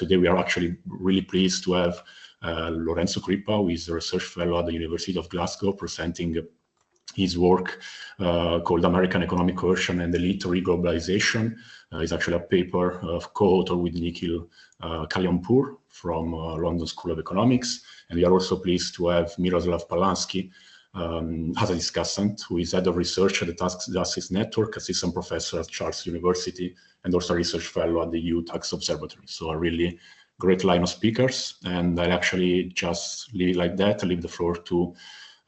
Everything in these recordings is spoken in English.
today we are actually really pleased to have Lorenzo Crippa, who is a research fellow at the University of Glasgow, presenting his work called American Economic Coercion and Elite Re-Globalization. It's actually a paper co-authored with Nikhil Kalyanpur from London School of Economics. And we are also pleased to have Miroslav Palansky as a discussant, who is head of research at the Tax Justice Network, assistant professor at Charles University, and also a research fellow at the EU Tax Observatory. So a really great line of speakers. And I'll actually just leave it like that. I'll leave the floor to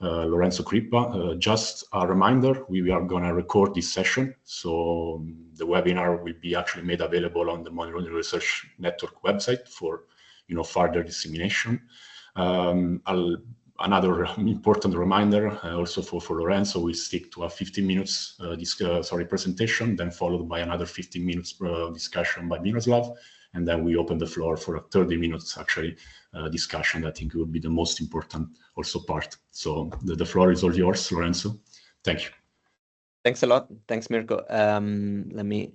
Lorenzo Crippa. Just a reminder, we are going to record this session. So the webinar will be actually made available on the Money Laundering Research Network website for further dissemination. Another important reminder also for Lorenzo, we stick to a 15 minutes presentation, then followed by another 15 minutes discussion by Miroslav, and then we open the floor for a 30 minutes discussion. I think it would be the most important also part. So the floor is all yours, Lorenzo. Thank you. Thanks a lot. Thanks, Mirko. Let me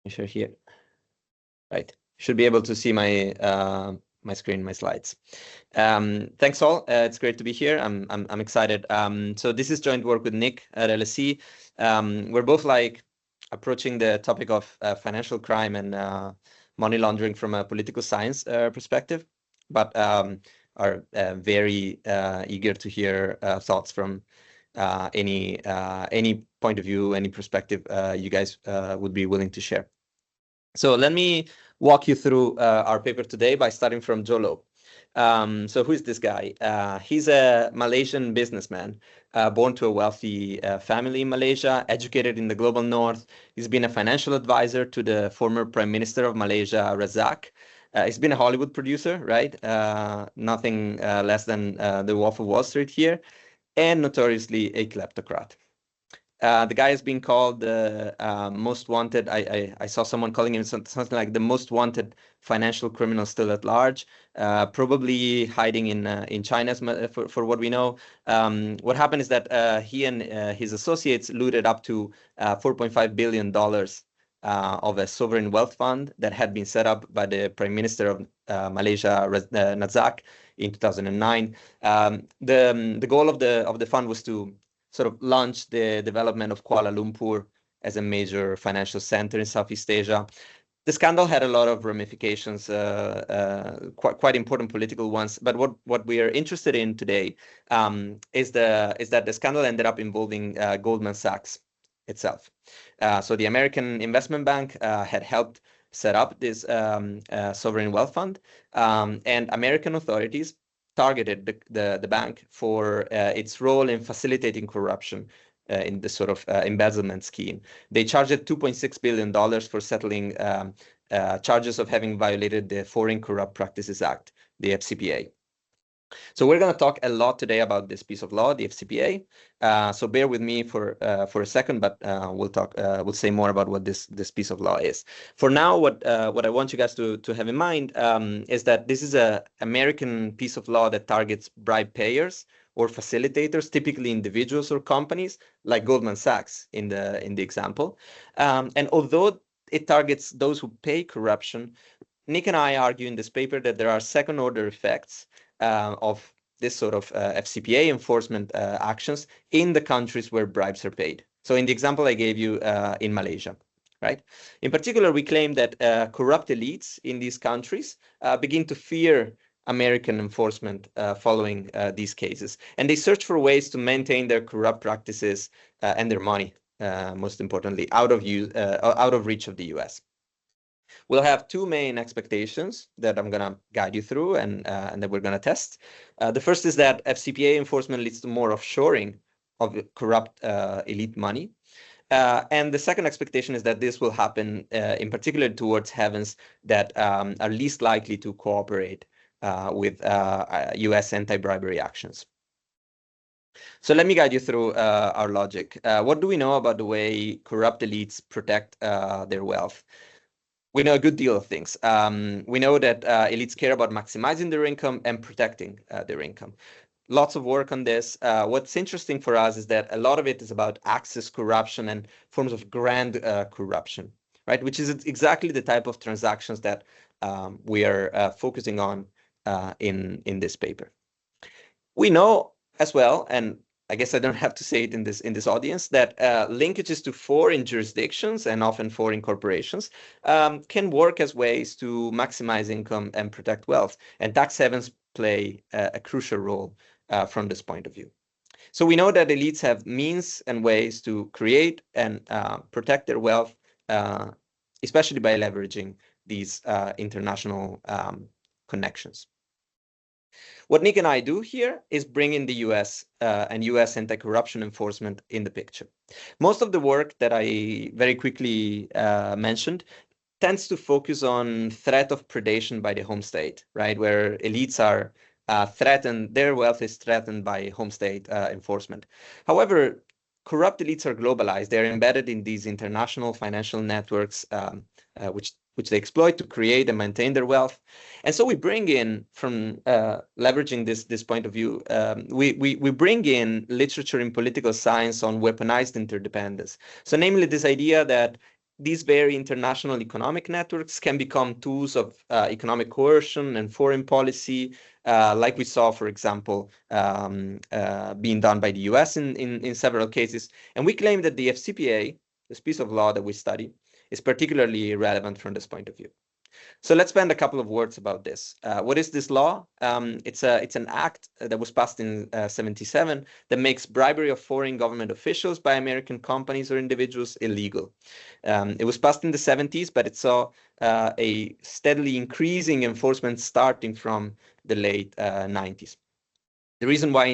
share here. Right, should be able to see my my screen, my slides. Thanks all. It's great to be here. I'm excited. So this is joint work with Nick at LSE. We're both approaching the topic of financial crime and money laundering from a political science perspective, but are very eager to hear thoughts from any point of view, any perspective you guys would be willing to share. So let me walk you through our paper today by starting from Jolo. So who is this guy? He's a Malaysian businessman, born to a wealthy family in Malaysia, educated in the global north. He's been a financial advisor to the former Prime Minister of Malaysia, Razak. He's been a Hollywood producer, right? Nothing less than the Wolf of Wall Street here, and notoriously a kleptocrat. The guy has been called the most wanted. I saw someone calling him something like the most wanted financial criminal still at large, probably hiding in China for what we know. What happened is that he and his associates looted up to $4.5 billion of a sovereign wealth fund that had been set up by the Prime Minister of Malaysia, Razak, in 2009. The goal of the fund was to sort of launch the development of Kuala Lumpur as a major financial center in Southeast Asia. The scandal had a lot of ramifications, quite important political ones. But what we are interested in today is that the scandal ended up involving Goldman Sachs itself. So the American investment bank had helped set up this sovereign wealth fund, and American authorities targeted the bank for its role in facilitating corruption in the sort of embezzlement scheme. They charged it $2.6 billion for settling charges of having violated the Foreign Corrupt Practices Act, the FCPA. So we're going to talk a lot today about this piece of law, the FCPA. So bear with me for a second, but we'll say more about what this piece of law is. For now, what I want you guys to have in mind is that this is an American piece of law that targets bribe payers or facilitators, typically individuals or companies, like Goldman Sachs in the example. And although it targets those who pay corruption, Nick and I argue in this paper that there are second-order effects of this sort of FCPA enforcement actions in the countries where bribes are paid. So in the example I gave you in Malaysia, right? In particular, we claim that corrupt elites in these countries begin to fear American enforcement following these cases. And they search for ways to maintain their corrupt practices and their money, most importantly, out of reach of the US. We'll have two main expectations that I'm going to guide you through and that we're going to test. The first is that FCPA enforcement leads to more offshoring of corrupt elite money. And the second expectation is that this will happen in particular towards havens that are least likely to cooperate with US anti-bribery actions. So let me guide you through our logic. What do we know about the way corrupt elites protect their wealth? We know a good deal of things. We know that elites care about maximizing their income and protecting their income. Lots of work on this. What's interesting for us is that a lot of it is about access corruption and forms of grand corruption, right? Which is exactly the type of transactions that we are focusing on in this paper. We know as well, and I guess I don't have to say it in this audience, that linkages to foreign jurisdictions and often foreign corporations can work as ways to maximize income and protect wealth. And tax havens play a crucial role from this point of view. So we know that elites have means and ways to create and protect their wealth, especially by leveraging these international connections. What Nick and I do here is bring in the US and US anti-corruption enforcement in the picture. Most of the work that I very quickly mentioned tends to focus on threat of predation by the home state, right? Where elites are threatened, their wealth is threatened by home state enforcement. However, corrupt elites are globalized. They're embedded in these international financial networks, which they exploit to create and maintain their wealth. And so we bring in, from leveraging this point of view, we bring in literature in political science on weaponized interdependence. So namely this idea that these very international economic networks can become tools of economic coercion and foreign policy, like we saw, for example, being done by the US in several cases. And we claim that the FCPA, this piece of law that we study, is particularly relevant from this point of view. So let's spend a couple of words about this. What is this law? It's an act that was passed in 1977 that makes bribery of foreign government officials by American companies or individuals illegal. It was passed in the 1970s, but it saw a steadily increasing enforcement starting from the late 1990s. The reason why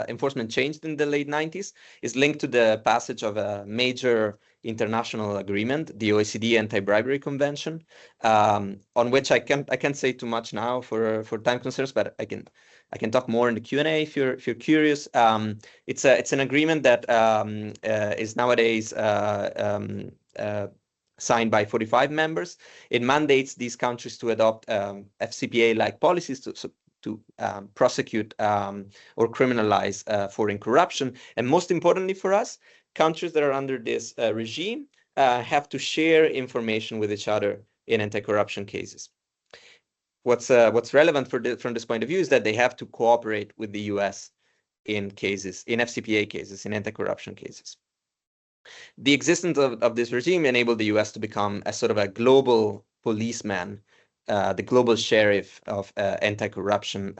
enforcement changed in the late 1990s is linked to the passage of a major international agreement, the OECD Anti-Bribery Convention, on which I can't say too much now for time concerns, but I can talk more in the Q&A if you're curious. It's an agreement that is nowadays signed by 45 members. It mandates these countries to adopt FCPA-like policies to prosecute or criminalize foreign corruption. And most importantly for us, countries that are under this regime have to share information with each other in anti-corruption cases. What's relevant from this point of view is that they have to cooperate with the US in FCPA cases, in anti-corruption cases. The existence of this regime enabled the US to become a sort of a global policeman, the global sheriff of anti-corruption,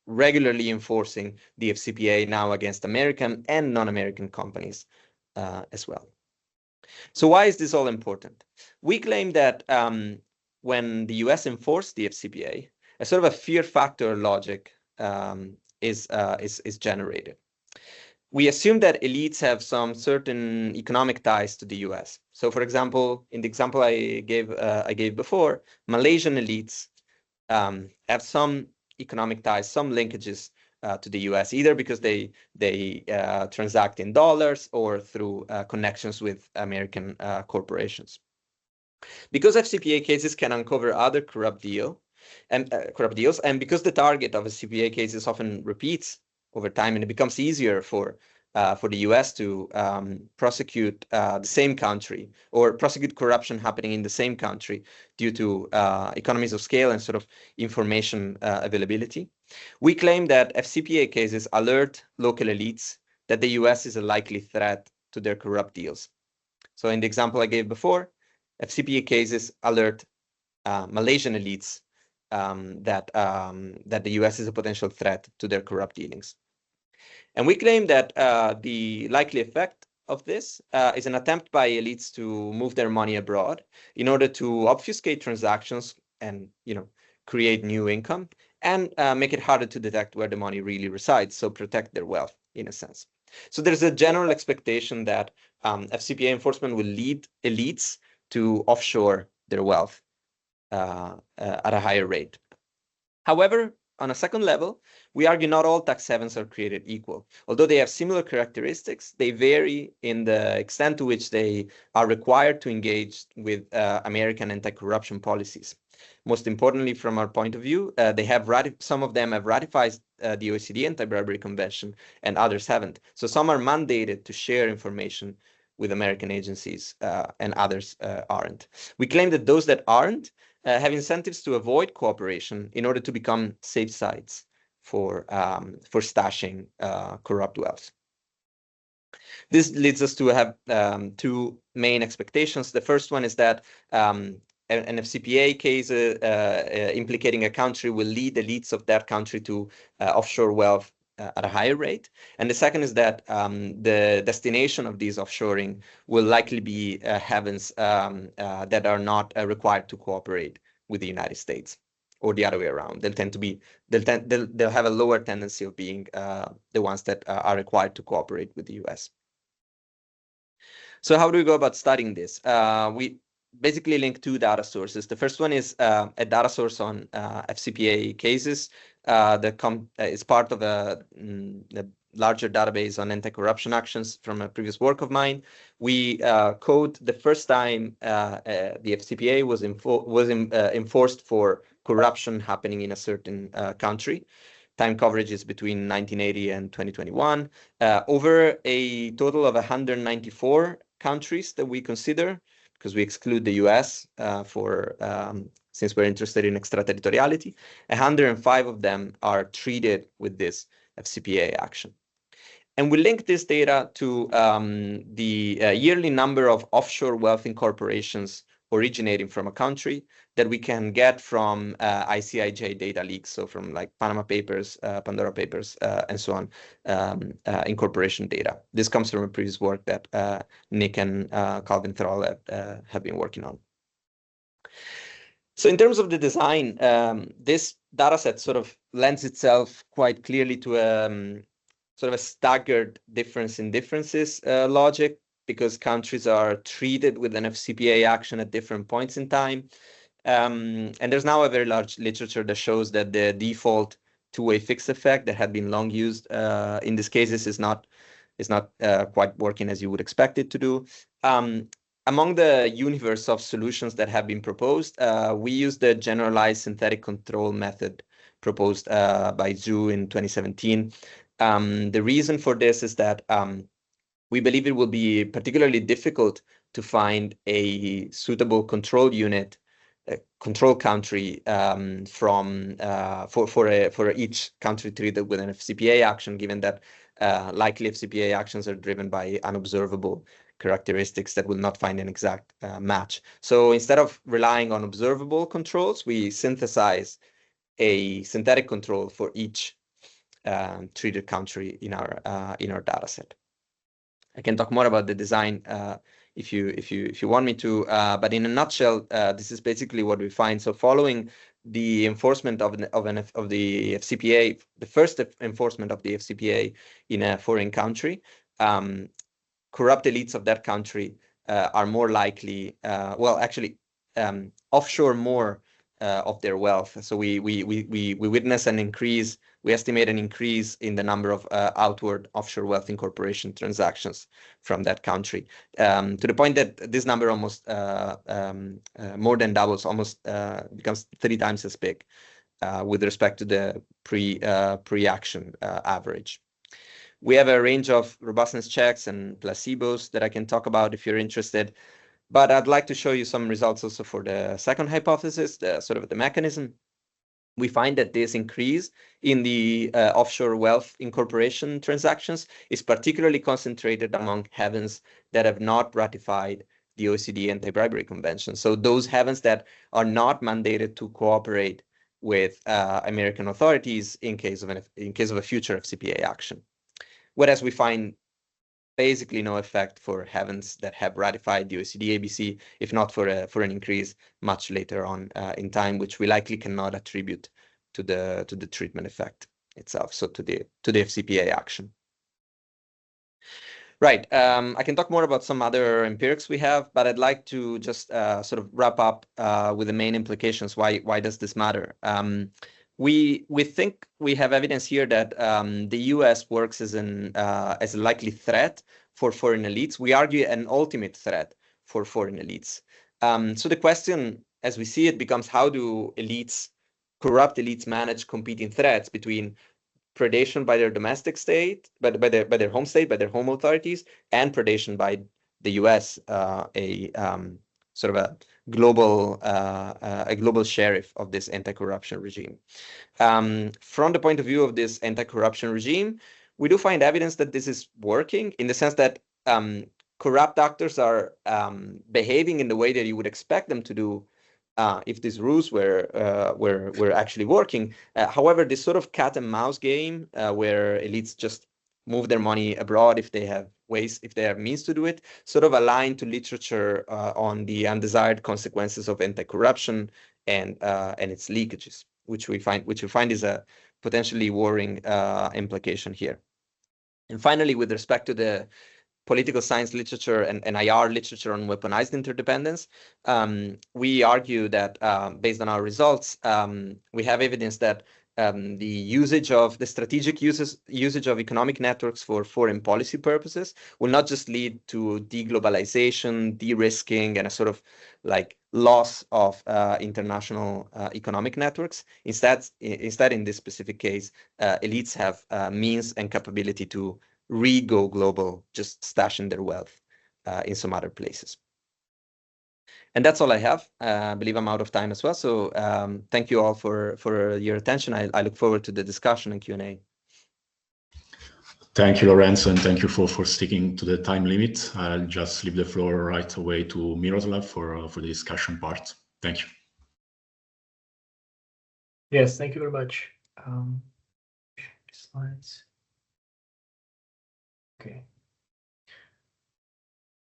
regularly enforcing the FCPA now against American and non-American companies as well. So why is this all important? We claim that when the US enforced the FCPA, a sort of a fear factor logic is generated. We assume that elites have some certain economic ties to the US. So, for example, in the example I gave before, Malaysian elites have some economic ties, some linkages to the US, either because they transact in dollars or through connections with American corporations. Because FCPA cases can uncover other corrupt deals, and because the target of a CPA case is often repeats over time, and it becomes easier for the US to prosecute the same country or prosecute corruption happening in the same country due to economies of scale and sort of information availability. We claim that FCPA cases alert local elites that the US is a likely threat to their corrupt deals. So in the example I gave before, FCPA cases alert Malaysian elites that the US is a potential threat to their corrupt dealings. And we claim that the likely effect of this is an attempt by elites to move their money abroad in order to obfuscate transactions and create new income and make it harder to detect where the money really resides, so protect their wealth in a sense. So there's a general expectation that FCPA enforcement will lead elites to offshore their wealth at a higher rate. However, on a second level, we argue not all tax havens are created equal. Although they have similar characteristics, they vary in the extent to which they are required to engage with American anti-corruption policies. Most importantly, from our point of view, some of them have ratified the OECD Anti-Bribery Convention and others haven't. So some are mandated to share information with American agencies and others aren't. We claim that those that aren't have incentives to avoid cooperation in order to become safe sites for stashing corrupt wealth. This leads us to have two main expectations. The first one is that an FCPA case implicating a country will lead elites of that country to offshore wealth at a higher rate. And the second is that the destination of these offshoring will likely be havens that are not required to cooperate with the United States, or the other way around. They'll have a lower tendency of being the ones that are required to cooperate with the US. So how do we go about studying this? We basically link two data sources. The first one is a data source on FCPA cases that is part of a larger database on anti-corruption actions from a previous work of mine. We code the first time the FCPA was enforced for corruption happening in a certain country. Time coverage is between 1980 and 2021. Over a total of 194 countries that we consider, because we exclude the US since we're interested in extraterritoriality, 105 of them are treated with this FCPA action. And we link this data to the yearly number of offshore wealth incorporations originating from a country that we can get from ICIJ data leaks, so from like Panama Papers, Pandora Papers, and so on, incorporation data. This comes from a previous work that Nick and Calvin Thrall have been working on. So in terms of the design, this data set sort of lends itself quite clearly to sort of a staggered difference in differences logic, because countries are treated with an FCPA action at different points in time. And there's now a very large literature that shows that the default two-way fixed effect that had been long used in these cases is not quite working as you would expect it to do. Among the universe of solutions that have been proposed, we use the generalized synthetic control method proposed by Zhu in 2017. The reason for this is that we believe it will be particularly difficult to find a suitable control unit, control country for each country treated with an FCPA action, given that likely FCPA actions are driven by unobservable characteristics that will not find an exact match. So instead of relying on observable controls, we synthesize a synthetic control for each treated country in our data set. I can talk more about the design if you want me to, but in a nutshell, this is basically what we find. So following the enforcement of the FCPA, the first enforcement of the FCPA in a foreign country, corrupt elites of that country are more likely, offshore more of their wealth. So we witness an increase. We estimate an increase in the number of outward offshore wealth incorporation transactions from that country, to the point that this number almost more than doubles, almost becomes 3 times as big with respect to the pre-action average. We have a range of robustness checks and placebos that I can talk about if you're interested, but I'd like to show you some results also for the second hypothesis, the mechanism. We find that this increase in the offshore wealth incorporation transactions is particularly concentrated among havens that have not ratified the OECD Anti-Bribery Convention. So those havens that are not mandated to cooperate with American authorities in case of a future FCPA action. Whereas we find basically no effect for havens that have ratified the OECD ABC, if not for an increase much later on in time, which we likely cannot attribute to the treatment effect itself, so to the FCPA action. Right. I can talk more about some other empirics we have, but I'd like to just sort of wrap up with the main implications. Why does this matter? We think we have evidence here that the US works as a likely threat for foreign elites. We argue an ultimate threat for foreign elites. So the question, as we see it, becomes how do corrupt elites manage competing threats between predation by their domestic state, by their home state, by their home authorities, and predation by the US, a sort of a global sheriff of this anti-corruption regime. From the point of view of this anti-corruption regime, we do find evidence that this is working, in the sense that corrupt actors are behaving in the way that you would expect them to do if these rules were actually working. However, this sort of cat and mouse game where elites just move their money abroad if they have ways, if they have means to do it, sort of aligned to literature on the undesired consequences of anti-corruption and its leakages, which we find is a potentially worrying implication here. And finally, with respect to the political science literature and IR literature on weaponized interdependence, we argue that based on our results, we have evidence that the strategic usage of economic networks for foreign policy purposes will not just lead to deglobalization, de-risking, and a sort of like loss of international economic networks. Instead, in this specific case, elites have means and capability to re-go global, just stashing their wealth in some other places. And that's all I have. I believe I'm out of time as well. So thank you all for your attention. I look forward to the discussion and Q&A. Thank you, Lorenzo, and thank you for sticking to the time limit. I'll just leave the floor right away to Miroslav for the discussion part. Thank you. Yes, thank you very much. Slides. Okay.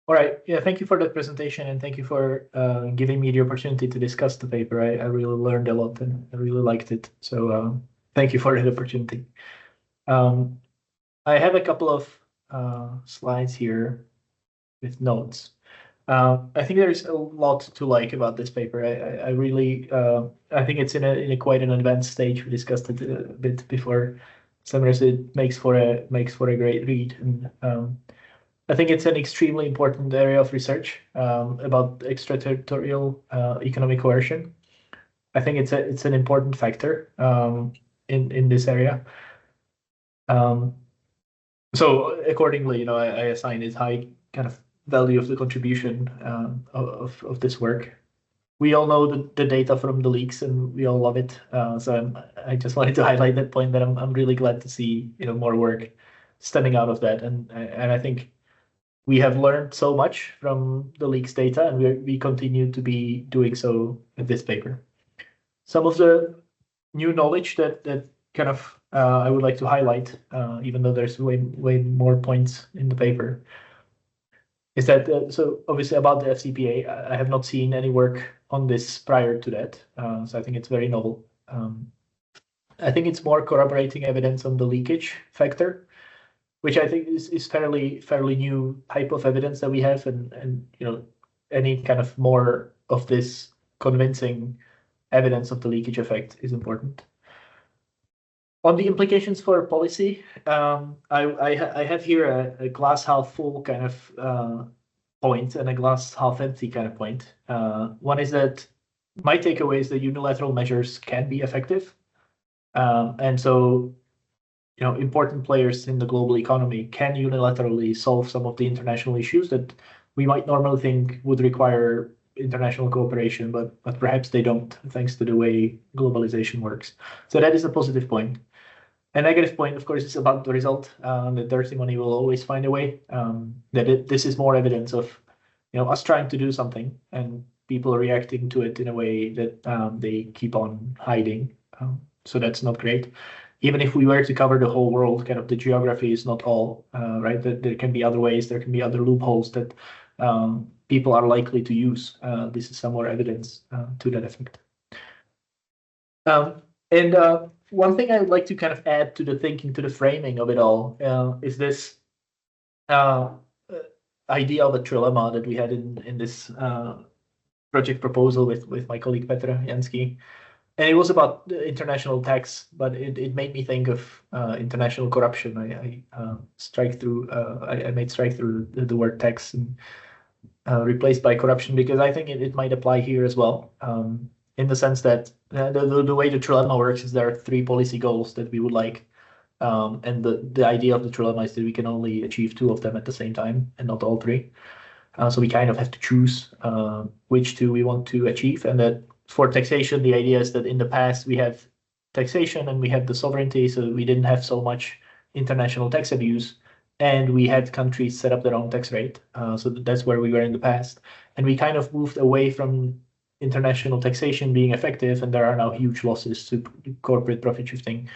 All right. Yeah, thank you for that presentation, and thank you for giving me the opportunity to discuss the paper. I really learned a lot and I really liked it. So thank you for that opportunity. I have a couple of slides here with notes. I think there's a lot to like about this paper. I really think it's in a quite an advanced stage. We discussed it a bit before. Sometimes it makes for a great read, and I think it's an extremely important area of research about extraterritorial economic coercion. I think it's an important factor in this area. So accordingly, I assign it high kind of value of the contribution of this work. We all know the data from the leaks, and we all love it. So I just wanted to highlight that point, that I'm really glad to see more work stemming out of that, and I think we have learned so much from the leaks data, and we continue to be doing so in this paper. Some of the new knowledge that kind of I would like to highlight, even though there's way more points in the paper, is that so obviously about the FCPA, I have not seen any work on this prior to that, so I think it's very novel. I think it's more corroborating evidence on the leakage factor, which I think is fairly new type of evidence that we have, and any kind of more of this convincing evidence of the leakage effect is important. On the implications for policy, I have here a glass half full kind of point and a glass half empty kind of point. One is that my takeaway is that unilateral measures can be effective, and so important players in the global economy can unilaterally solve some of the international issues that we might normally think would require international cooperation, but perhaps they don't, thanks to the way globalization works. So that is a positive point. A negative point, of course, is about the result. The dirty money will always find a way. This is more evidence of us trying to do something and people reacting to it in a way that they keep on hiding. So that's not great. Even if we were to cover the whole world, kind of the geography is not all, right? There can be other ways, there can be other loopholes that people are likely to use. This is some more evidence to that effect. One thing I would like to kind of add to the thinking, to the framing of it all, is this idea of a trilemma that we had in this project proposal with my colleague Petra Jansky. And it was about international tax, but it made me think of international corruption. I made strike through the word tax and replaced by corruption, because I think it might apply here as well. In the sense that the way the trilemma works is there are 3 policy goals that we would like, and the idea of the trilemma is that we can only achieve 2 of them at the same time and not all 3. So we kind of have to choose which two we want to achieve. And that for taxation, the idea is that in the past we have taxation and we had the sovereignty, so we didn't have so much international tax abuse, and we had countries set up their own tax rate. So that's where we were in the past. And we kind of moved away from international taxation being effective, and there are now huge losses to corporate profit shifting.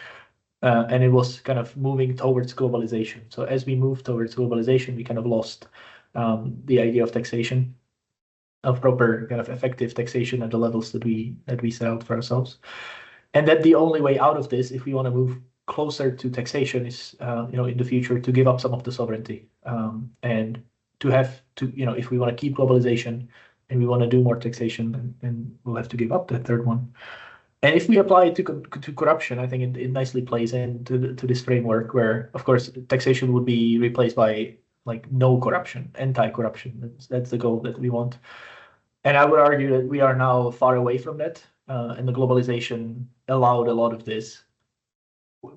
And it was kind of moving towards globalization. So as we moved towards globalization, we kind of lost the idea of taxation, of proper kind of effective taxation at the levels that we set out for ourselves. And that the only way out of this, if we want to move closer to taxation, is in the future to give up some of the sovereignty, and to have to, if we want to keep globalization and we want to do more taxation, then we'll have to give up the third one. And if we apply it to corruption, I think it nicely plays into this framework where, of course, taxation would be replaced by like no corruption, anti-corruption. That's the goal that we want. And I would argue that we are now far away from that, and the globalization allowed a lot of this,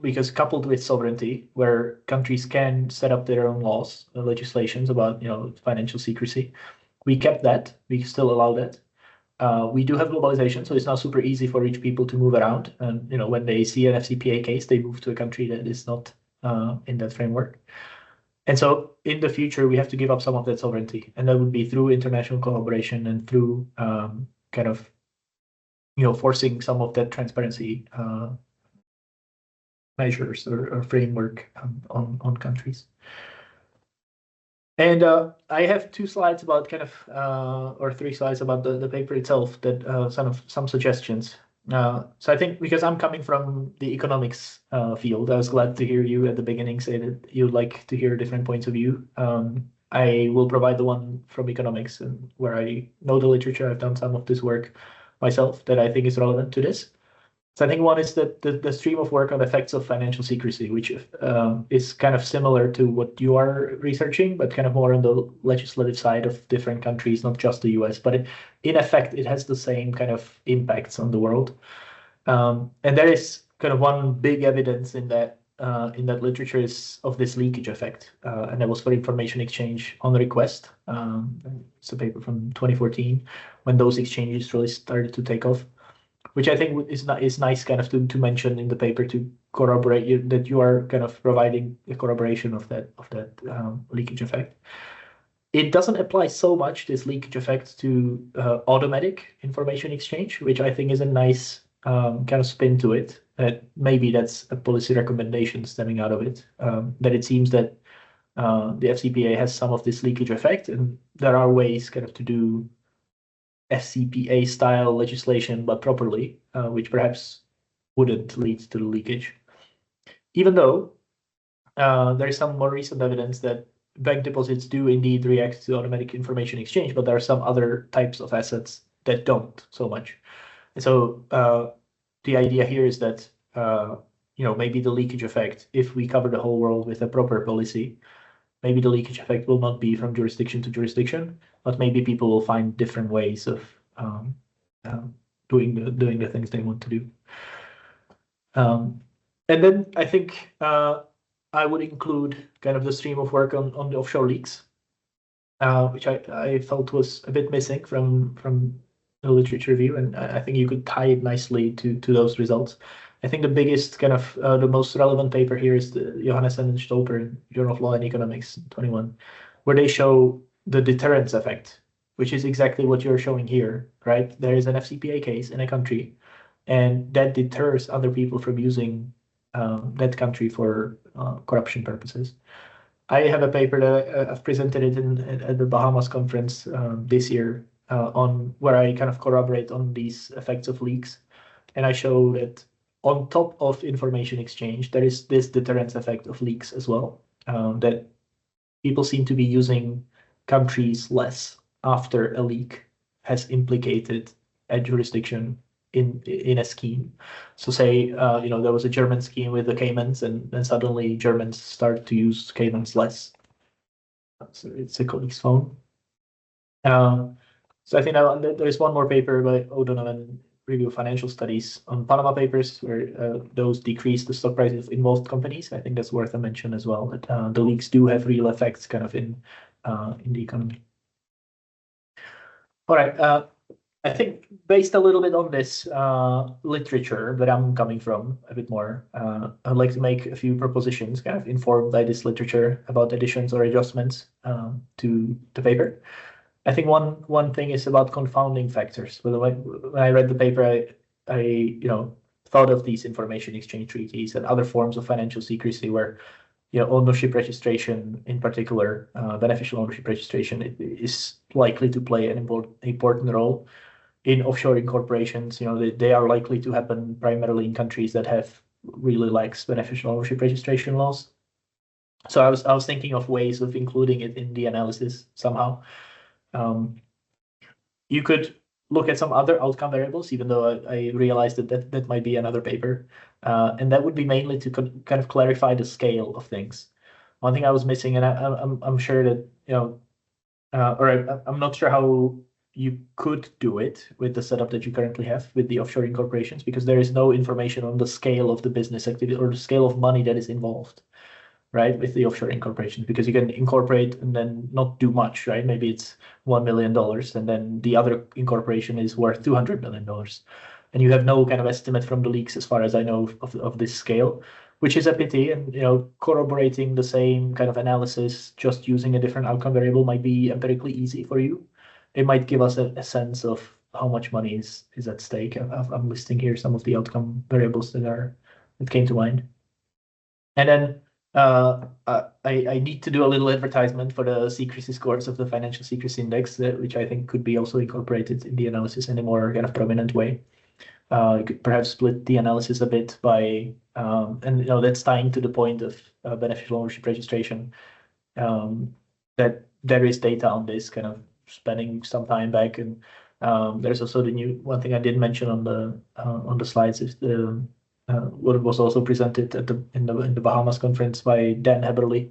because coupled with sovereignty, where countries can set up their own laws, legislations about financial secrecy, we kept that. We still allow that. We do have globalization, so it's now super easy for rich people to move around. And when they see an FCPA case, they move to a country that is not in that framework. And so in the future, we have to give up some of that sovereignty, and that would be through international collaboration and through kind of forcing some of that transparency measures or framework on countries. And I have 2 slides about kind of, or 3 slides about the paper itself, that some suggestions. So I think because I'm coming from the economics field, I was glad to hear you at the beginning say that you'd like to hear different points of view. I will provide the one from economics, and where I know the literature. I've done some of this work myself that I think is relevant to this. So I think one is that the stream of work on effects of financial secrecy, which is kind of similar to what you are researching, but kind of more on the legislative side of different countries, not just the US. But in effect, it has the same kind of impacts on the world. And there is kind of one big evidence in that literature is of this leakage effect, and that was for information exchange on request. It's a paper from 2014 when those exchanges really started to take off, which I think is nice kind of to mention in the paper to corroborate that you are kind of providing a corroboration of that leakage effect. It doesn't apply so much, this leakage effect, to automatic information exchange, which I think is a nice kind of spin to it. That maybe that's a policy recommendation stemming out of it. That it seems that the FCPA has some of this leakage effect, and there are ways kind of to do FCPA style legislation, but properly, which perhaps wouldn't lead to the leakage. Even though there is some more recent evidence that bank deposits do indeed react to automatic information exchange, but there are some other types of assets that don't so much. And so the idea here is that maybe the leakage effect, if we cover the whole world with a proper policy, maybe the leakage effect will not be from jurisdiction to jurisdiction, but maybe people will find different ways of doing the things they want to do. And then I think I would include kind of the stream of work on the offshore leaks, which I felt was a bit missing from the literature review, and I think you could tie it nicely to those results. I think the biggest kind of the most relevant paper here is the Johannes and Stolper Journal of Law and Economics 21, where they show the deterrence effect, which is exactly what you're showing here, right? There is an FCPA case in a country, and that deters other people from using that country for corruption purposes. I have a paper that I've presented it at the Bahamas conference this year on where I kind of corroborate on these effects of leaks, and I show that on top of information exchange, there is this deterrence effect of leaks as well, that people seem to be using countries less after a leak has implicated a jurisdiction in a scheme. So say, there was a German scheme with the Caymans, and then suddenly Germans start to use Caymans less. So it's a colleague's phone. So I think there is one more paper by O'Donovan, Review of Financial Studies, on Panama Papers, where those decrease the stock prices of involved companies. I think that's worth a mention as well, that the leaks do have real effects kind of in the economy. All right. I think based a little bit on this literature that I'm coming from a bit more, I'd like to make a few propositions kind of informed by this literature about additions or adjustments to the paper. I think one thing is about confounding factors. When I read the paper, I thought of these information exchange treaties and other forms of financial secrecy where ownership registration, in particular, beneficial ownership registration, is likely to play an important role in offshoring corporations. They are likely to happen primarily in countries that have really lax beneficial ownership registration laws. So I was thinking of ways of including it in the analysis somehow. You could look at some other outcome variables, even though I realized that might be another paper. And that would be mainly to kind of clarify the scale of things. One thing I was missing, and I'm sure that, or I'm not sure how you could do it with the setup that you currently have with the offshoring corporations, because there is no information on the scale of the business activity or the scale of money that is involved, right, with the offshoring corporations, because you can incorporate and then not do much, right? Maybe it's $1 million, and then the other incorporation is worth $200 million. And you have no kind of estimate from the leaks, as far as I know, of this scale, which is a pity. And corroborating the same kind of analysis, just using a different outcome variable, might be empirically easy for you. It might give us a sense of how much money is at stake. I'm listing here some of the outcome variables that came to mind. And then I need to do a little advertisement for the secrecy scores of the Financial Secrecy Index, which I think could be also incorporated in the analysis in a more kind of prominent way. You could perhaps split the analysis a bit by, and that's tying to the point of beneficial ownership registration, that there is data on this kind of spanning some time back. And there's also the new one thing I did mention on the slides is the what was also presented in the Bahamas conference by Dan Heberly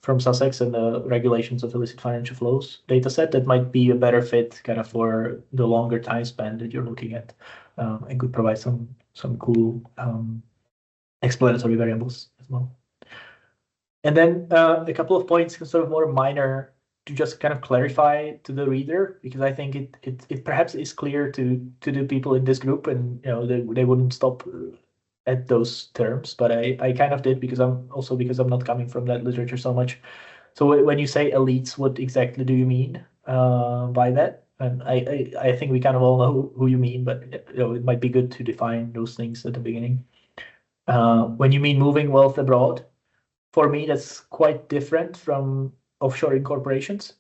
from Sussex, and the regulations of illicit financial flows dataset that might be a better fit kind of for the longer time span that you're looking at, and could provide some cool explanatory variables as well. And then a couple of points, sort of more minor, to just kind of clarify to the reader, because I think it perhaps is clear to the people in this group, and they wouldn't stop at those terms, but I kind of did, because I'm not coming from that literature so much. So when you say elites, what exactly do you mean by that? And I think we kind of all know who you mean, but it might be good to define those things at the beginning. When you mean moving wealth abroad, for me that's quite different from offshoring corporations,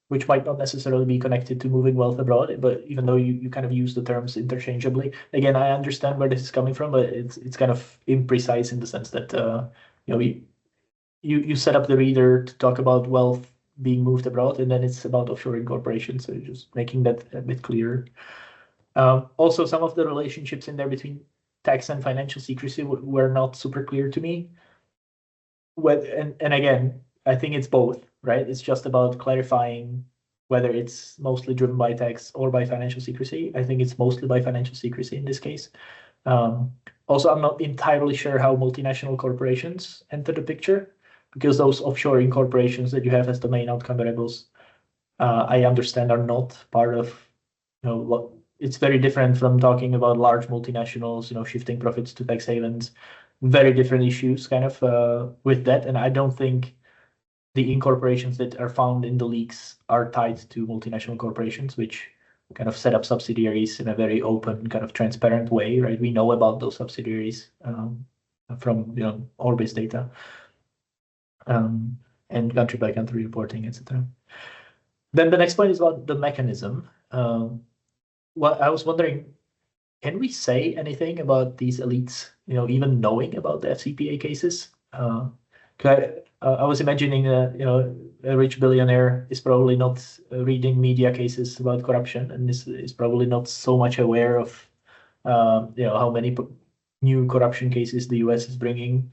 which might not necessarily be connected to moving wealth abroad, but even though you kind of use the terms interchangeably. Again, I understand where this is coming from, but it's kind of imprecise in the sense that you set up the reader to talk about wealth being moved abroad, and then it's about offshoring corporations. So just making that a bit clearer. Also, some of the relationships in there between tax and financial secrecy were not super clear to me. And again, I think it's both, right? It's just about clarifying whether it's mostly driven by tax or by financial secrecy. I think it's mostly by financial secrecy in this case. Also, I'm not entirely sure how multinational corporations enter the picture, because those offshoring corporations that you have as the main outcome variables, I understand are not part of, it's very different from talking about large multinationals, shifting profits to tax havens, very different issues kind of with that. And I don't think the incorporations that are found in the leaks are tied to multinational corporations, which kind of set up subsidiaries in a very open, kind of transparent way, right? We know about those subsidiaries from Orbis data, and country by country reporting, etc. Then the next point is about the mechanism. Well, I was wondering, can we say anything about these elites, even knowing about the FCPA cases? I was imagining a rich billionaire is probably not reading media cases about corruption, and is probably not so much aware of how many new corruption cases the US is bringing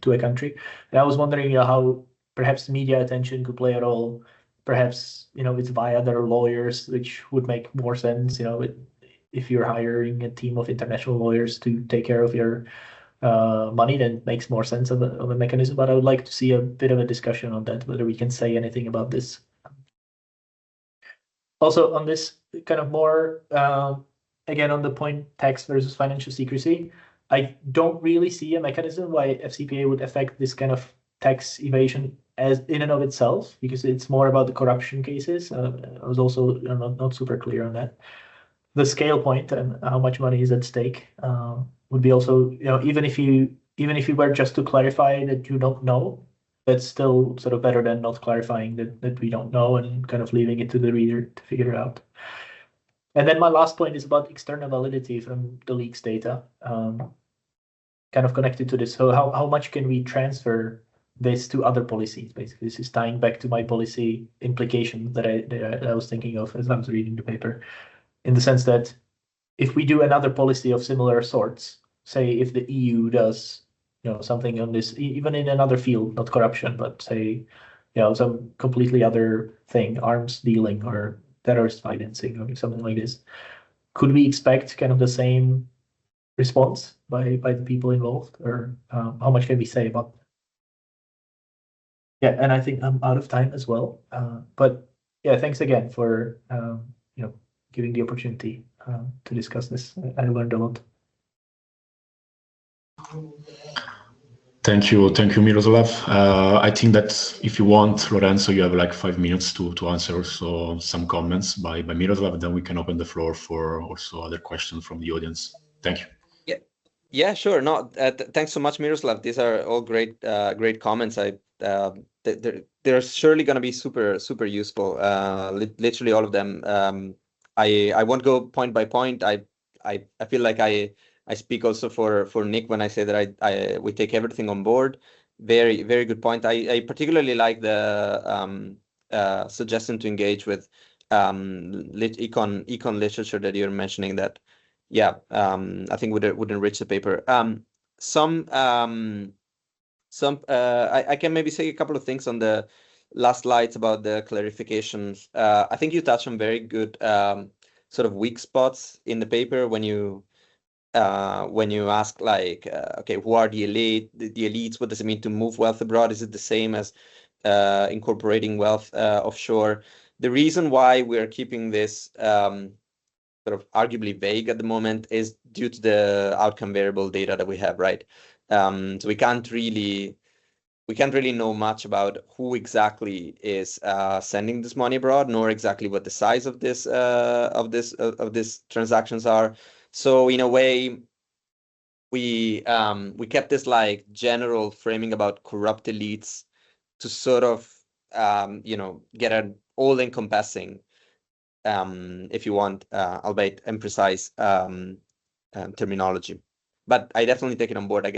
to a country. And I was wondering how perhaps media attention could play a role. Perhaps it's via their lawyers, which would make more sense. If you're hiring a team of international lawyers to take care of your money, then it makes more sense of a mechanism. But I would like to see a bit of a discussion on that, whether we can say anything about this. Also on this kind of more, again, on the point tax versus financial secrecy, I don't really see a mechanism why FCPA would affect this kind of tax evasion as in and of itself, because it's more about the corruption cases. I was also not super clear on that. The scale point and how much money is at stake would be also, even if you were just to clarify that you don't know, that's still sort of better than not clarifying that we don't know and kind of leaving it to the reader to figure it out. And then my last point is about external validity from the leaks data, kind of connected to this. So how much can we transfer this to other policies? Basically, this is tying back to my policy implication that I was thinking of as I was reading the paper, in the sense that if we do another policy of similar sorts, say if the EU does something on this, even in another field, not corruption, but say some completely other thing, arms dealing or terrorist financing or something like this, could we expect kind of the same response by the people involved, or how much can we say about that? Yeah, and I think I'm out of time as well. But yeah, thanks again for giving the opportunity to discuss this. I learned a lot. Thank you, Miroslav. I think that if you want, Lorenzo, you have like 5 minutes to answer also some comments by Miroslav, then we can open the floor for also other questions from the audience. Thank you. Yeah, sure. No, thanks so much, Miroslav. These are all great comments. They're surely going to be super useful. Literally all of them. I won't go point by point. I feel like I speak also for Nick when I say that we take everything on board. Very good point. I particularly like the suggestion to engage with econ literature that you're mentioning. That I think would enrich the paper. I can maybe say a couple of things on the last slides about the clarifications. I think you touched on very good sort of weak spots in the paper when you ask like, okay, who are the elites? What does it mean to move wealth abroad? Is it the same as incorporating wealth offshore? The reason why we're keeping this sort of arguably vague at the moment is due to the outcome variable data that we have, right? So we can't really know much about who exactly is sending this money abroad, nor exactly what the size of this transactions are. So in a way, we kept this like general framing about corrupt elites to sort of get an all-encompassing, if you want, albeit imprecise terminology. But I definitely take it on board. I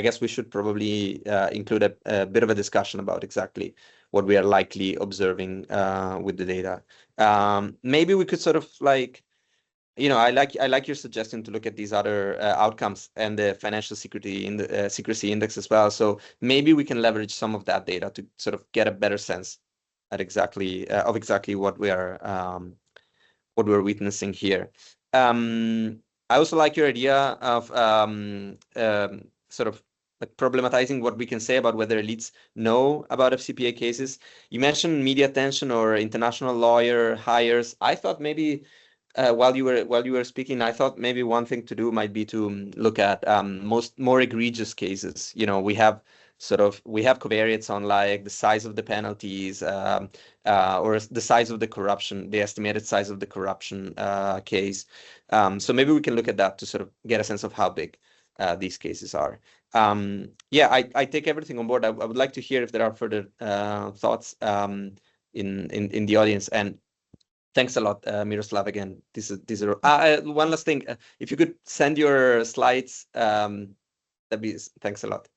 guess we should probably include a bit of a discussion about exactly what we are likely observing with the data. Maybe we could sort of like, I like your suggestion to look at these other outcomes and the financial secrecy index as well. So maybe we can leverage some of that data to sort of get a better sense at exactly what we're witnessing here. I also like your idea of sort of like problematizing what we can say about whether elites know about FCPA cases. You mentioned media attention or international lawyer hires. I thought maybe while you were speaking, I thought maybe one thing to do might be to look at more egregious cases. We have covariates on like the size of the penalties or the size of the corruption, the estimated size of the corruption case. So maybe we can look at that to sort of get a sense of how big these cases are. I take everything on board. I would like to hear if there are further thoughts in the audience. And thanks a lot, Miroslav. Again, these are one last thing. If you could send your slides, thanks a lot.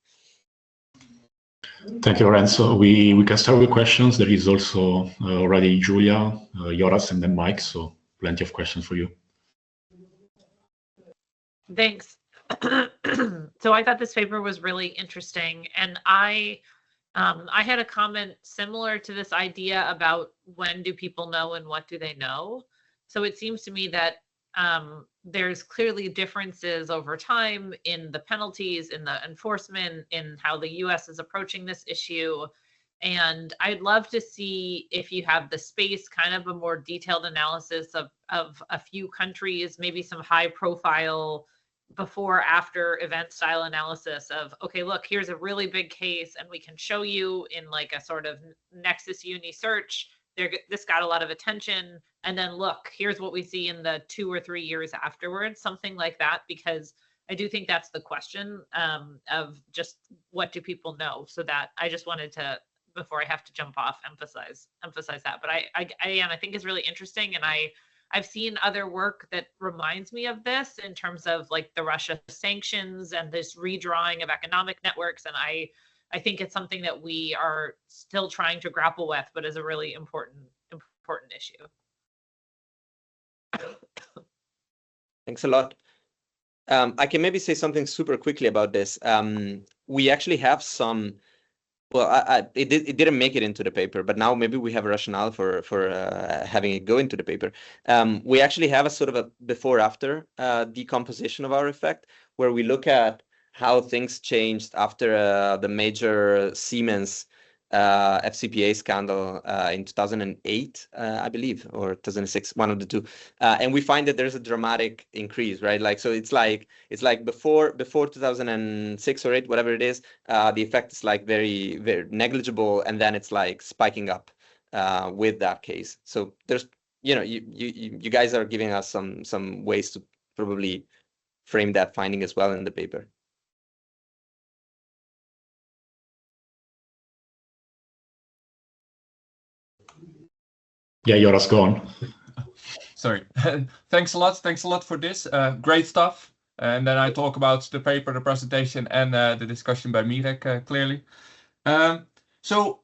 Thank you, Lorenzo. We can start with questions. There is also already Julia, Joras, and then Mike. So plenty of questions for you. Thanks. So I thought this paper was really interesting, and I had a comment similar to this idea about when do people know and what do they know. So it seems to me that there's clearly differences over time in the penalties, in the enforcement, in how the US is approaching this issue. And I'd love to see, if you have the space, kind of a more detailed analysis of a few countries, maybe some high profile before after event style analysis of, okay, look, here's a really big case and we can show you in like a sort of Nexus Uni search, this got a lot of attention. And then look, here's what we see in the 2 or 3 years afterwards, something like that, because I do think that's the question of just what do people know. So that I just wanted to, before I have to jump off, emphasize that. But I think is really interesting, and I've seen other work that reminds me of this in terms of like the Russia sanctions and this redrawing of economic networks. And I think it's something that we are still trying to grapple with, but is a really important issue. Thanks a lot. I can maybe say something super quickly about this. We actually have some. Well, it didn't make it into the paper, but now maybe we have a rationale for having it go into the paper. We actually have a sort of a before-after decomposition of our effect, where we look at how things changed after the major Siemens FCPA scandal in 2008, I believe, or 2006, one of the two. And we find that there's a dramatic increase, right? Like, so it's like before 2006 or 8, whatever it is, the effect is like very, very negligible, and then it's like spiking up with that case. So there's, you know, you guys are giving us some ways to probably frame that finding as well in the paper. Yeah, Joras, go on. Sorry. Thanks a lot for this. Great stuff. And then I talk about the paper, the presentation, and the discussion by Mirek, clearly. So,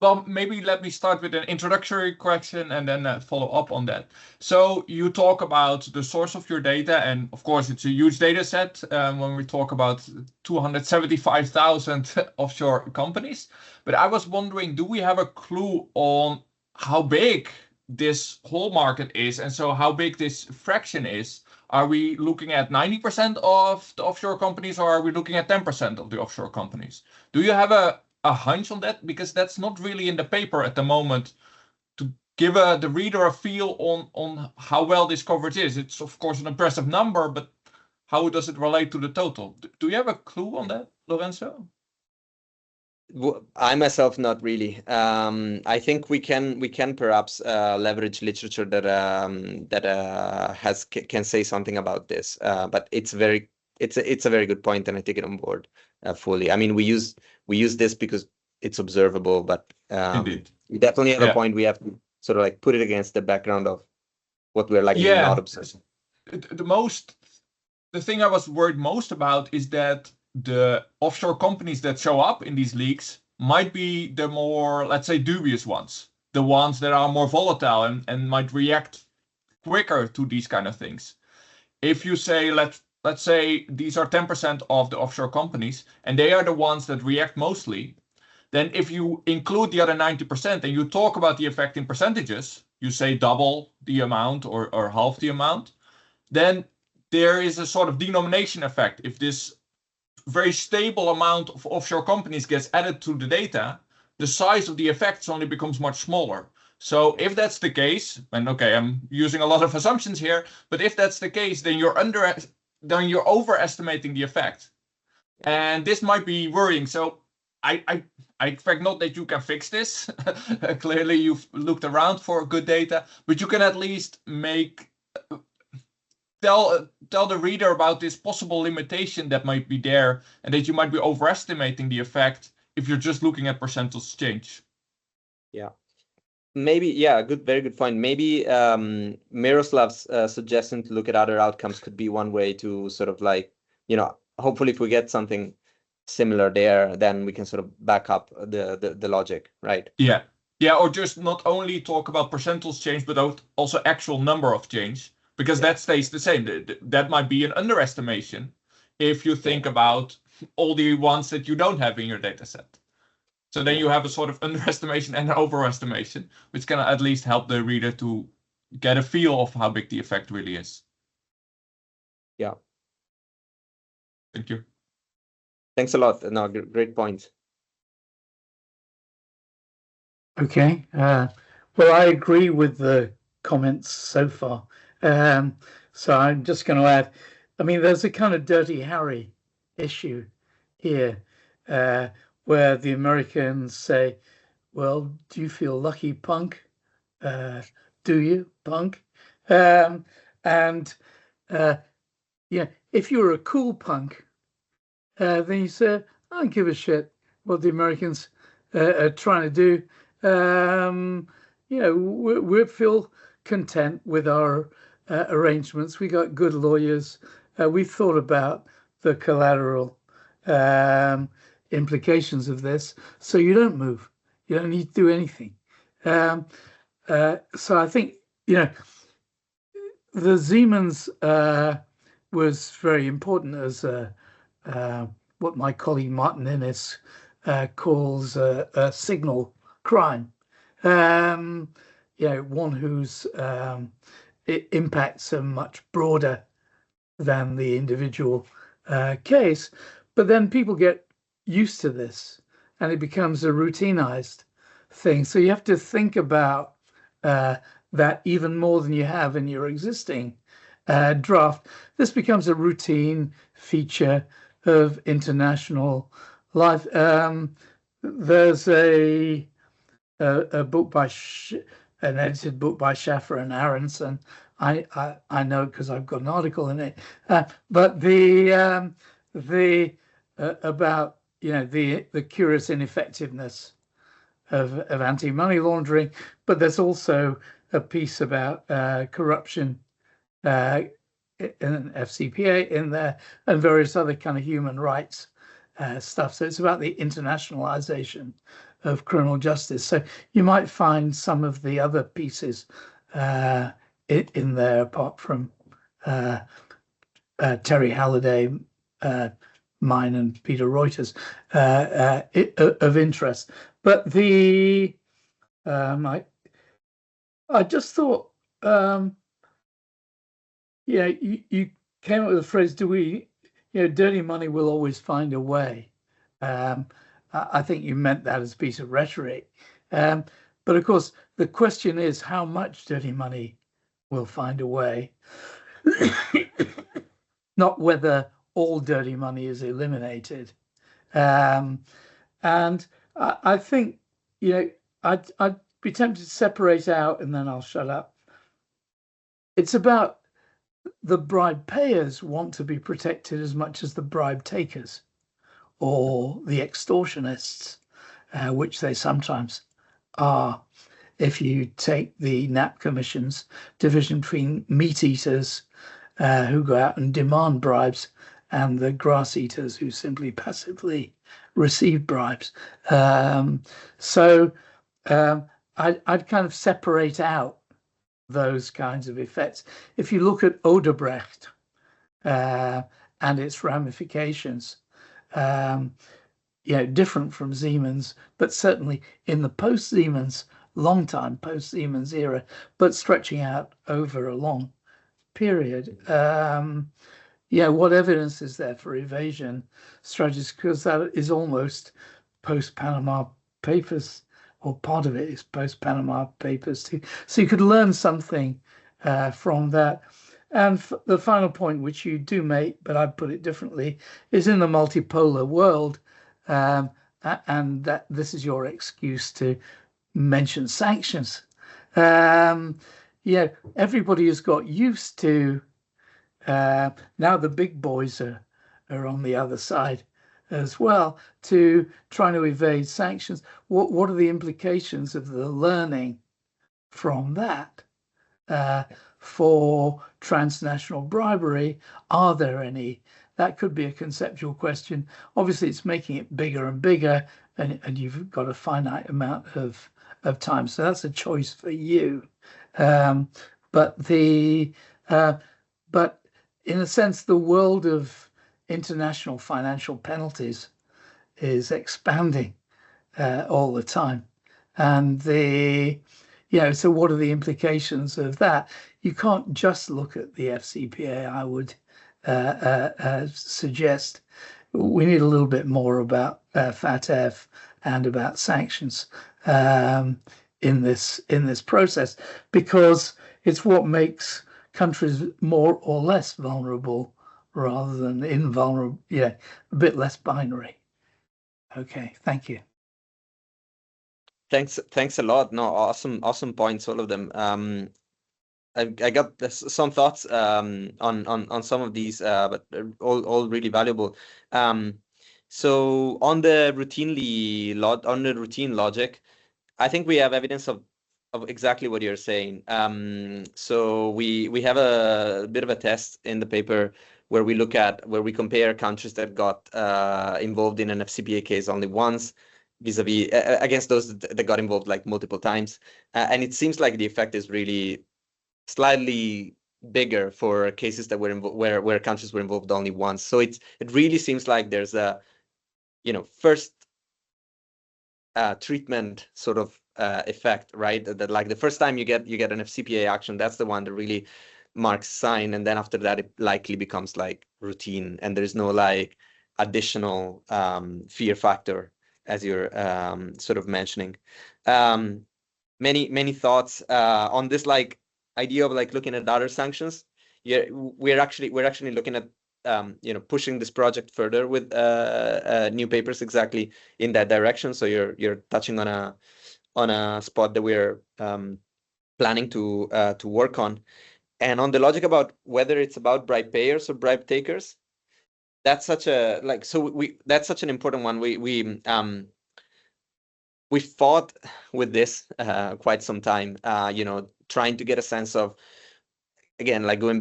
well, maybe let me start with an introductory question and then follow up on that. So you talk about the source of your data, and of course it's a huge data set when we talk about 275,000 offshore companies. But I was wondering, do we have a clue on how big this whole market is, and so how big this fraction is? Are we looking at 90% of the offshore companies, or are we looking at 10% of the offshore companies? Do you have a hunch on that? Because that's not really in the paper at the moment to give the reader a feel on how well this coverage is. It's of course an impressive number, but how does it relate to the total? Do you have a clue on that, Lorenzo? I myself not really. I think we can perhaps leverage literature that can say something about this. But it's a very good point, and I take it on board fully. I mean, we use this because it's observable, but Indeed, we definitely have a point. We have to sort of like put it against the background of what we're like not obsessing. The thing I was worried most about is that the offshore companies that show up in these leaks might be the more, let's say, dubious ones, the ones that are more volatile and might react quicker to these kind of things. If you say, let's say these are 10% of the offshore companies and they are the ones that react mostly, then if you include the other 90% and you talk about the effect in percentages, you say double the amount or half the amount, then there is a sort of denomination effect. If this very stable amount of offshore companies gets added to the data, the size of the effects only becomes much smaller. So if that's the case, and okay, I'm using a lot of assumptions here, but if that's the case, then you're overestimating the effect. And this might be worrying. So I expect not that you can fix this. Clearly you've looked around for good data, but you can at least tell the reader about this possible limitation that might be there, and that you might be overestimating the effect if you're just looking at percentage change. Yeah, maybe. Yeah, very good point. Maybe Miroslav's suggestion to look at other outcomes could be one way to sort of like, you know, hopefully if we get something similar there, then we can sort of back up the logic, right? Yeah, or just not only talk about percentage change, but also actual number of change. Because that stays the same. That might be an underestimation if you think about all the ones that you don't have in your data set. So then you have a sort of underestimation and an overestimation, which can at least help the reader to get a feel of how big the effect really is. Yeah. Thank you. Thanks a lot. No, great point. Okay. Well, I agree with the comments so far. So I'm just going to add, I mean, there's a kind of Dirty Harry issue here, where the Americans say, well, do you feel lucky, punk? Do you, punk? And yeah, if you're a cool punk, then you say, I don't give a shit what the Americans are trying to do. You know, we feel content with our arrangements. We got good lawyers. We've thought about the collateral implications of this. So you don't move. You don't need to do anything. So I think, you know, the Siemens was very important as what my colleague Martin Innes calls a signal crime. You know, one whose impacts are much broader than the individual case. But then people get used to this and it becomes a routinized thing. So you have to think about that even more than you have in your existing draft. This becomes a routine feature of international life. There's a book by an edited book by Schaffer and Aronson. I know because I've got an article in it. But the about, you know, the curious ineffectiveness of anti-money laundering, but there's also a piece about corruption in FCPA in there and various other kind of human rights stuff. So it's about the internationalization of criminal justice. So you might find some of the other pieces in there, apart from Terry Halliday, mine and Peter Reuter's of interest. But the I just thought, yeah, you came up with the phrase, do we, you know, dirty money will always find a way. I think you meant that as a piece of rhetoric. But of course, the question is how much dirty money will find a way, not whether all dirty money is eliminated. And I think, you know, I'd be tempted to separate out, and then I'll shut up. It's about the bribe payers want to be protected as much as the bribe takers or the extortionists, which they sometimes are. If you take the Knapp Commission's division between meat eaters who go out and demand bribes and the grass eaters who simply passively receive bribes. I'd kind of separate out those kinds of effects. If you look at Odebrecht and its ramifications, you know, different from Siemens, but certainly in the post-Siemens, long time post-Siemens era, but stretching out over a long period. Yeah, what evidence is there for evasion strategies? Because that is almost post-Panama Papers, or part of it is post-Panama Papers too. So you could learn something from that. And the final point, which you do make, but I put it differently, is in the multipolar world, and that this is your excuse to mention sanctions. Yeah, everybody has got used to, now the big boys are on the other side as well, to trying to evade sanctions. What are the implications of the learning from that for transnational bribery? Are there any? That could be a conceptual question. Obviously, it's making it bigger and bigger, and you've got a finite amount of time. So that's a choice for you. But in a sense, the world of international financial penalties is expanding all the time. And so what are the implications of that? You can't just look at the FCPA, I would suggest. We need a little bit more about FATF and about sanctions. in this process, because it's what makes countries more or less vulnerable rather than invulnerable. Yeah, a bit less binary. Okay, thank you. Thanks a lot. No, awesome points, all of them. I got some thoughts on some of these, but all really valuable. So on the routine logic, I think we have evidence of exactly what you're saying. So we have a bit of a test in the paper where we compare countries that got involved in an FCPA case only once vis-a-vis against those that got involved like multiple times, and it seems like the effect is really slightly bigger for cases that were where countries were involved only once. So it really seems like there's a first treatment sort of effect, right? That like the first time you get an FCPA action, that's the one that really marks sign, and then after that it likely becomes like routine, and there's no like additional fear factor as you're sort of mentioning. Many thoughts on this like idea of like looking at other sanctions. Yeah, we're actually looking at pushing this project further with new papers exactly in that direction. So you're touching on a spot that we're planning to work on. And on the logic about whether it's about bribe payers or bribe takers, that's such a that's such an important one. We fought with this quite some time, trying to get a sense of, again, like I'm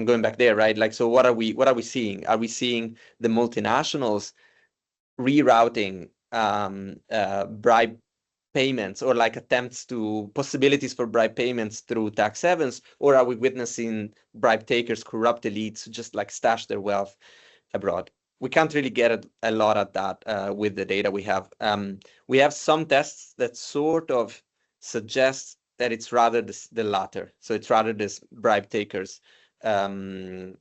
going back there, right? Like, so what are we seeing? Are we seeing the multinationals rerouting bribe payments, or like possibilities for bribe payments through tax havens, or are we witnessing bribe takers, corrupt elites who just like stash their wealth abroad? We can't really get a lot at that with the data we have. We have some tests that sort of suggest that it's rather the latter. So it's rather this bribe takers logic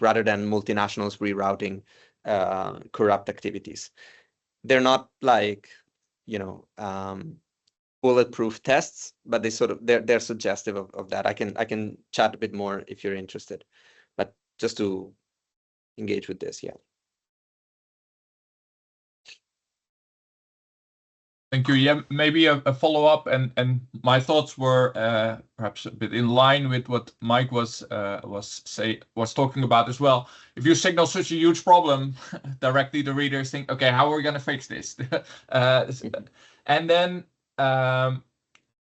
rather than multinationals rerouting corrupt activities. They're not like, bulletproof tests, but they're suggestive of that. I can chat a bit more if you're interested, but just to engage with this, yeah. Thank you. Yeah, maybe a follow-up, and my thoughts were perhaps a bit in line with what Mike was talking about as well. If you signal such a huge problem, directly the readers think, okay, how are we going to fix this? And then I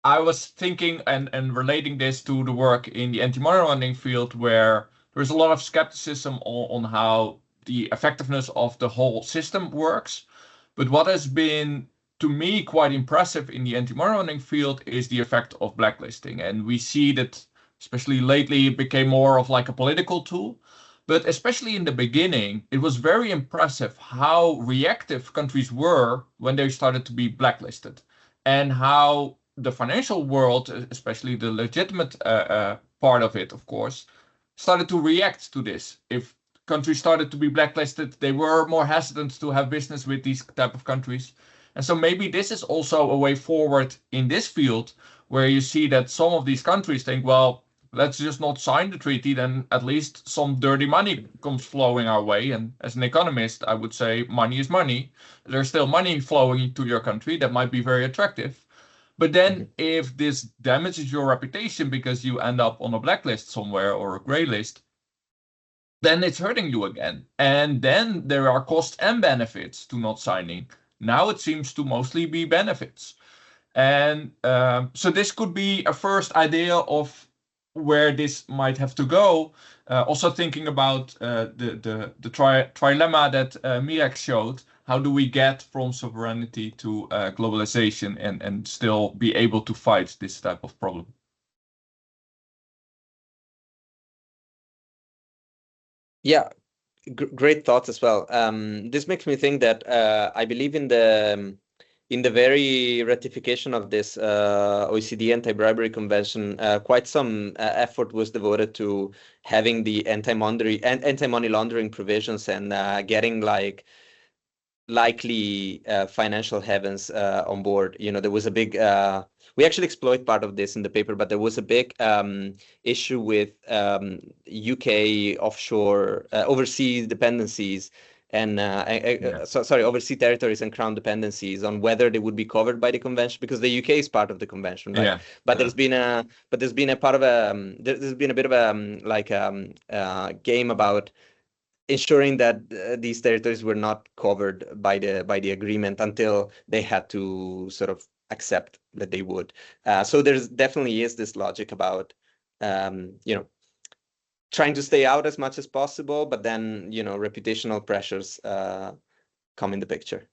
was thinking and relating this to the work in the anti-money laundering field, where there's a lot of skepticism on how the effectiveness of the whole system works. But what has been, to me, quite impressive in the anti-money laundering field is the effect of blacklisting. And we see that, especially lately, it became more of like a political tool. But especially in the beginning, it was very impressive how reactive countries were when they started to be blacklisted, and how the financial world, especially the legitimate part of it, of course, started to react to this. If countries started to be blacklisted, they were more hesitant to have business with these type of countries. And so maybe this is also a way forward in this field, where you see that some of these countries think, well, let's just not sign the treaty, then at least some dirty money comes flowing our way. And as an economist, I would say money is money. There's still money flowing to your country that might be very attractive. But then if this damages your reputation because you end up on a blacklist somewhere or a gray list, then it's hurting you again. And then there are costs and benefits to not signing. Now it seems to mostly be benefits. And so this could be a first idea of where this might have to go. Also thinking about the trilemma that Mirek showed. How do we get from sovereignty to globalization and still be able to fight this type of problem? Yeah, great thoughts as well. This makes me think that I believe in the very ratification of this OECD anti-bribery convention, quite some effort was devoted to having the anti-money laundering provisions and getting like likely financial heavens on board. You know, there was a big, we actually exploit part of this in the paper, but there was a big issue with UK offshore, overseas dependencies and overseas territories and crown dependencies on whether they would be covered by the convention, because the UK is part of the convention, right? Yeah. But there's been a part of there's been a bit of a game about ensuring that these territories were not covered by the agreement until they had to sort of accept that they would. So there's definitely is this logic about you know, trying to stay out as much as possible, but then, you know, reputational pressures come in the picture.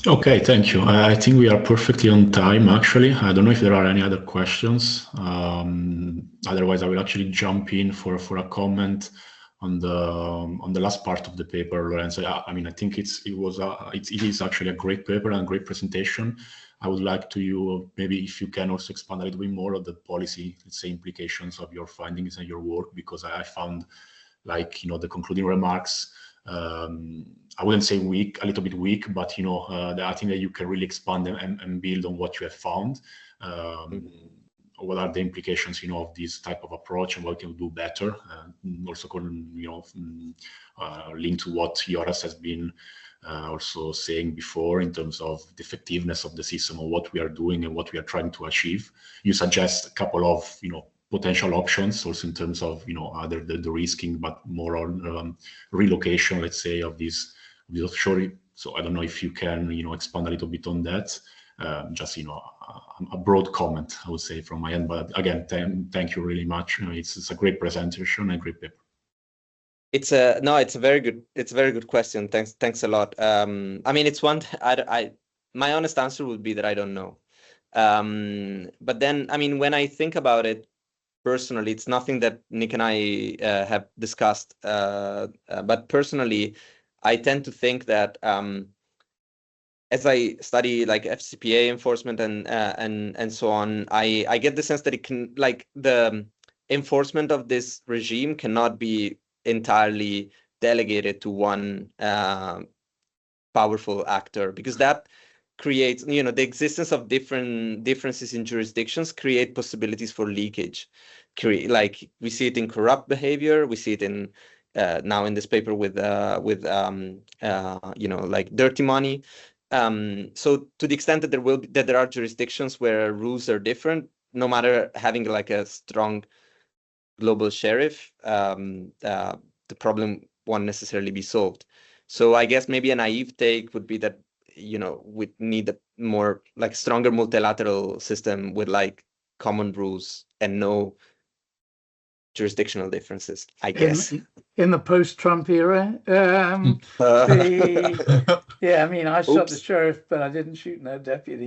Okay, thank you. I think we are perfectly on time, actually. I don't know if there are any other questions. Otherwise, I will actually jump in for a comment on the last part of the paper, Lorenzo. I mean, I think it is actually a great paper and a great presentation. I would like to maybe if you can also expand a little bit more of the policy, let's say, implications of your findings and your work, because I found, like, you know, the concluding remarks, I wouldn't say weak, a little bit weak, but, you know, I think that you can really expand them and build on what you have found. What are the implications, you know, of this type of approach and what you can do better? Also, you know, linked to what Joras has been also saying before in terms of the effectiveness of the system or what we are doing and what we are trying to achieve. You suggest a couple of, you know, potential options also in terms of, you know, other the risking, but more on relocation, let's say, of these offshore. So I don't know if you can, you know, expand a little bit on that. Just, you know, a broad comment, I would say, from my end. But again, thank you really much. You know, it's a great presentation and a great paper. It's a very good question. Thanks a lot. I mean, it's one my honest answer would be that I don't know. But then, I mean, when I think about it personally, it's nothing that Nick and I have discussed. But personally, I tend to think that as I study like FCPA enforcement and so on, I get the sense that it can, like, the enforcement of this regime cannot be entirely delegated to one powerful actor, because that creates, you know, the existence of differences in jurisdictions create possibilities for leakage. Like we see it in corrupt behavior, we see it in now in this paper with you know, like dirty money. So to the extent that there are jurisdictions where rules are different, no matter having like a strong global sheriff, the problem won't necessarily be solved. So I guess maybe a naive take would be that, you know, we need a more like stronger multilateral system with like common rules and no jurisdictional differences, I guess. In the post-Trump era, yeah, I mean, I shot the sheriff, but I didn't shoot no deputy.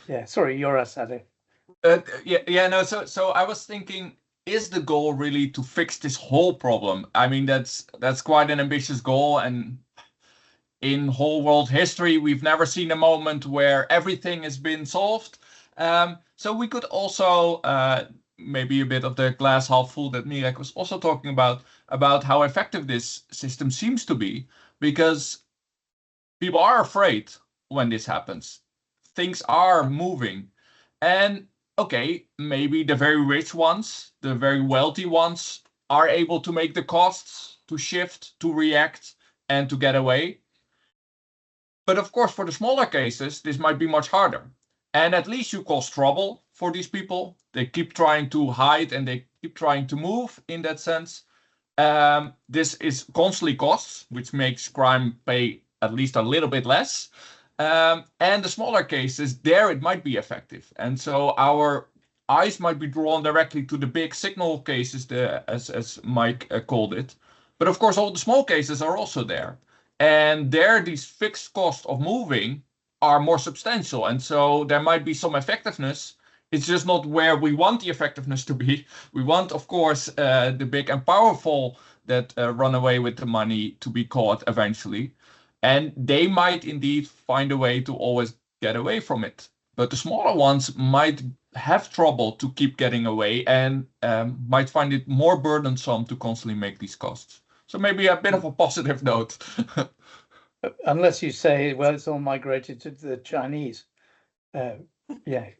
Yeah, sorry, Joras had it. No. So I was thinking, is the goal really to fix this whole problem? I mean, that's quite an ambitious goal, and in whole world history, we've never seen a moment where everything has been solved. So we could also maybe a bit of the glass half full that Mirek was also talking about how effective this system seems to be, because people are afraid when this happens. Things are moving, and okay, maybe the very rich ones, the very wealthy ones, are able to make the costs to shift, to react, and to get away. But of course, for the smaller cases, this might be much harder. And at least you cause trouble for these people. They keep trying to hide and they keep trying to move in that sense. This is constantly costs, which makes crime pay at least a little bit less. And the smaller cases, there it might be effective. And so our eyes might be drawn directly to the big signal cases, as Mike called it. But of course, all the small cases are also there. And there, these fixed costs of moving are more substantial. And so there might be some effectiveness. It's just not where we want the effectiveness to be. We want, of course, the big and powerful that run away with the money to be caught eventually. And they might indeed find a way to always get away from it. But the smaller ones might have trouble to keep getting away and might find it more burdensome to constantly make these costs. So maybe a bit of a positive note. Unless you say, well, it's all migrated to the Chinese. Yeah.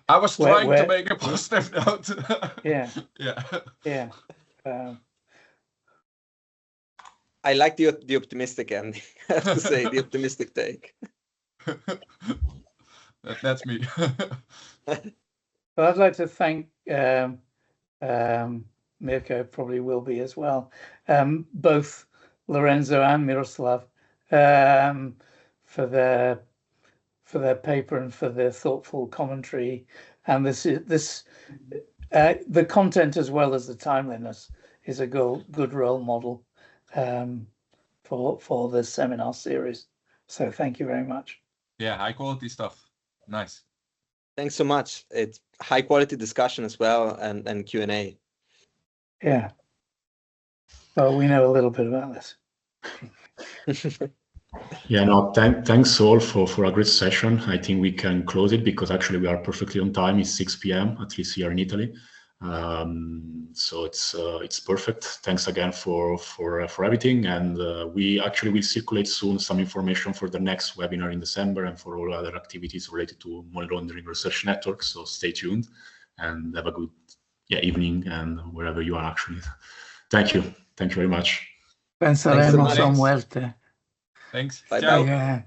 I was trying to make a positive note. Yeah. Yeah. Yeah. I like the optimistic ending. I have to say, the optimistic take. That's me. Well, I'd like to thank Mirko, probably will be as well, both Lorenzo and Miroslav for their paper and for their thoughtful commentary, and the content as well as the timeliness is a good role model for this seminar series. So thank you very much. Yeah, high quality stuff. Nice. Thanks so much. It's high quality discussion as well, and Q&A. Yeah. Well, we know a little bit about this. Yeah, no, thanks all for a great session. I think we can close it because actually we are perfectly on time. It's 6 p.m. at least here in Italy. So it's perfect. Thanks again for everything, and we actually will circulate soon some information for the next webinar in December and for all other activities related to Money Laundering Research Network. So stay tuned and have a good evening and wherever you are actually. Thank you very much. Pensaremos a muerte. Thanks. Bye. Ciao. Yeah.